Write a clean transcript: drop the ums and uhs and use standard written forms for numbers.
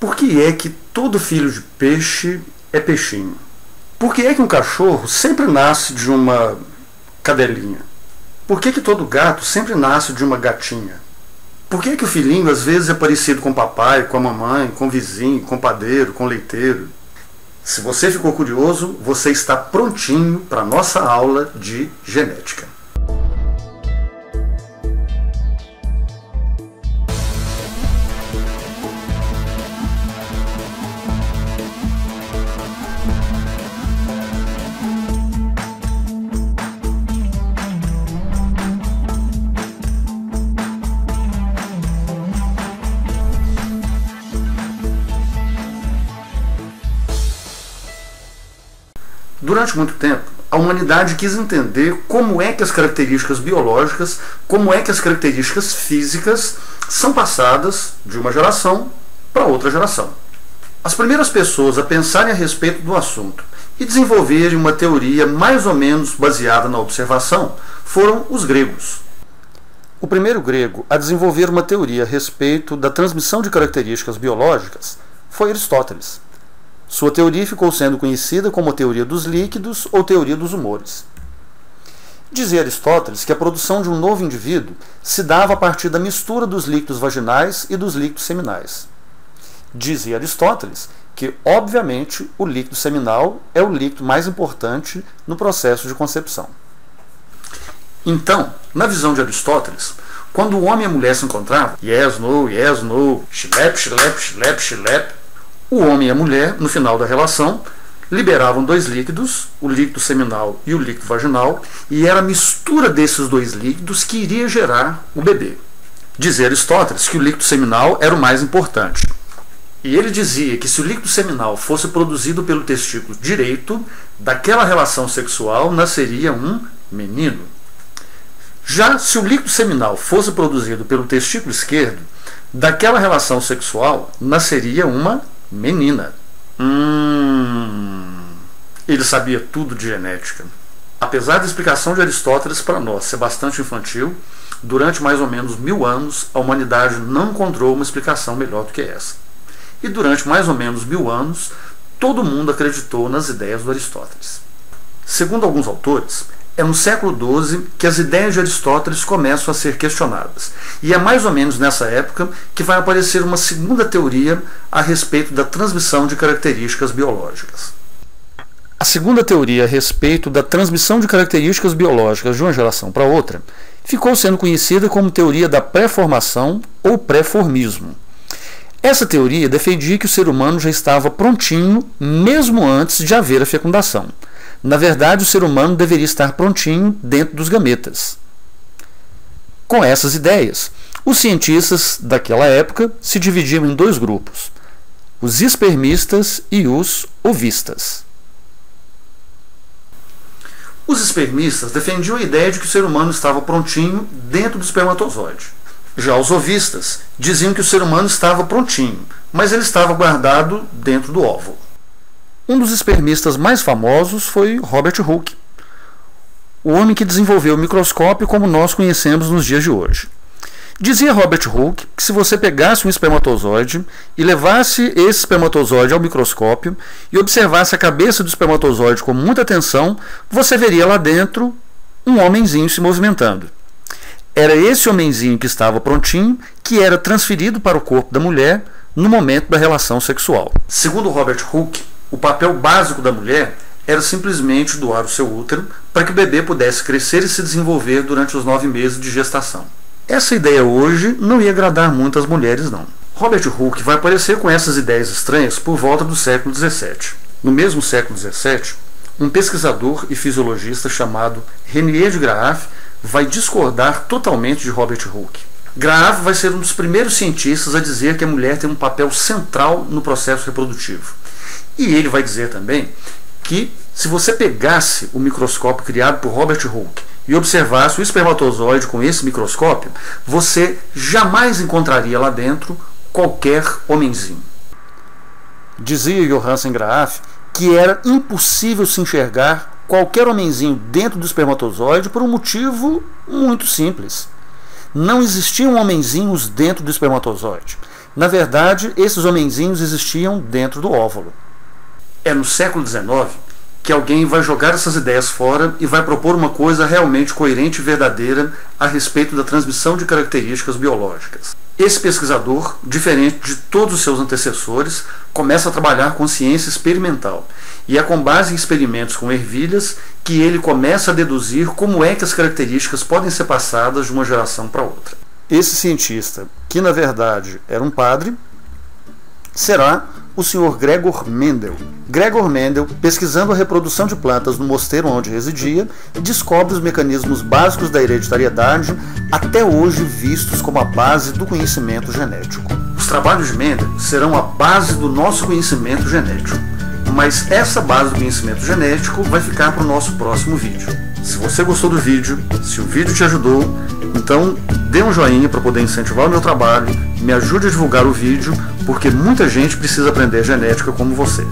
Por que é que todo filho de peixe é peixinho? Por que é que um cachorro sempre nasce de uma cadelinha? Por que que todo gato sempre nasce de uma gatinha? Por que que o filhinho às vezes é parecido com o papai, com a mamãe, com o vizinho, com o padeiro, com o leiteiro? Se você ficou curioso, você está prontinho para a nossa aula de genética. Durante muito tempo, a humanidade quis entender como é que as características biológicas, como é que as características físicas são passadas de uma geração para outra geração. As primeiras pessoas a pensarem a respeito do assunto e desenvolverem uma teoria mais ou menos baseada na observação foram os gregos. O primeiro grego a desenvolver uma teoria a respeito da transmissão de características biológicas foi Aristóteles. Sua teoria ficou sendo conhecida como a teoria dos líquidos ou teoria dos humores. Dizia Aristóteles que a produção de um novo indivíduo se dava a partir da mistura dos líquidos vaginais e dos líquidos seminais. Dizia Aristóteles que, obviamente, o líquido seminal é o líquido mais importante no processo de concepção. Então, na visão de Aristóteles, quando o homem e a mulher se encontravam, yes, no, xilep, xilep, xilep, xilep, o homem e a mulher, no final da relação, liberavam dois líquidos, o líquido seminal e o líquido vaginal, e era a mistura desses dois líquidos que iria gerar o bebê. Dizia Aristóteles que o líquido seminal era o mais importante. E ele dizia que se o líquido seminal fosse produzido pelo testículo direito, daquela relação sexual nasceria um menino. Já se o líquido seminal fosse produzido pelo testículo esquerdo, daquela relação sexual nasceria uma menina. Ele sabia tudo de genética. Apesar da explicação de Aristóteles para nós ser bastante infantil, durante mais ou menos 1000 anos a humanidade não encontrou uma explicação melhor do que essa. E durante mais ou menos 1000 anos, todo mundo acreditou nas ideias do Aristóteles. Segundo alguns autores, é no século XII que as ideias de Aristóteles começam a ser questionadas. E é mais ou menos nessa época que vai aparecer uma segunda teoria a respeito da transmissão de características biológicas. A segunda teoria a respeito da transmissão de características biológicas de uma geração para outra ficou sendo conhecida como teoria da pré-formação ou pré-formismo. Essa teoria defendia que o ser humano já estava prontinho mesmo antes de haver a fecundação. Na verdade, o ser humano deveria estar prontinho dentro dos gametas. Com essas ideias, os cientistas daquela época se dividiam em dois grupos, os espermistas e os ovistas. Os espermistas defendiam a ideia de que o ser humano estava prontinho dentro do espermatozoide. Já os ovistas diziam que o ser humano estava prontinho, mas ele estava guardado dentro do óvulo. Um dos espermistas mais famosos foi Robert Hooke, o homem que desenvolveu o microscópio como nós conhecemos nos dias de hoje. Dizia Robert Hooke que se você pegasse um espermatozoide e levasse esse espermatozoide ao microscópio e observasse a cabeça do espermatozoide com muita atenção, você veria lá dentro um homenzinho se movimentando. Era esse homenzinho que estava prontinho, que era transferido para o corpo da mulher no momento da relação sexual. Segundo Robert Hooke, o papel básico da mulher era simplesmente doar o seu útero para que o bebê pudesse crescer e se desenvolver durante os 9 meses de gestação. Essa ideia hoje não ia agradar muito às mulheres, não. Robert Hooke vai aparecer com essas ideias estranhas por volta do século XVII. No mesmo século XVII, um pesquisador e fisiologista chamado René de Graaf vai discordar totalmente de Robert Hooke. Graaf vai ser um dos primeiros cientistas a dizer que a mulher tem um papel central no processo reprodutivo. E ele vai dizer também que se você pegasse o microscópio criado por Robert Hooke e observasse o espermatozoide com esse microscópio, você jamais encontraria lá dentro qualquer homenzinho. Dizia Johansen Graaf que era impossível se enxergar qualquer homenzinho dentro do espermatozoide por um motivo muito simples. Não existiam homenzinhos dentro do espermatozoide. Na verdade, esses homenzinhos existiam dentro do óvulo. É no século XIX que alguém vai jogar essas ideias fora e vai propor uma coisa realmente coerente e verdadeira a respeito da transmissão de características biológicas. Esse pesquisador, diferente de todos os seus antecessores, começa a trabalhar com ciência experimental, e é com base em experimentos com ervilhas que ele começa a deduzir como é que as características podem ser passadas de uma geração para outra. Esse cientista, que na verdade era um padre, será o Sr. Gregor Mendel. Gregor Mendel, pesquisando a reprodução de plantas no mosteiro onde residia, descobre os mecanismos básicos da hereditariedade, até hoje vistos como a base do conhecimento genético. Os trabalhos de Mendel serão a base do nosso conhecimento genético, mas essa base do conhecimento genético vai ficar para o nosso próximo vídeo. Se você gostou do vídeo, se o vídeo te ajudou, então dê um joinha para poder incentivar o meu trabalho, me ajude a divulgar o vídeo, porque muita gente precisa aprender genética como você.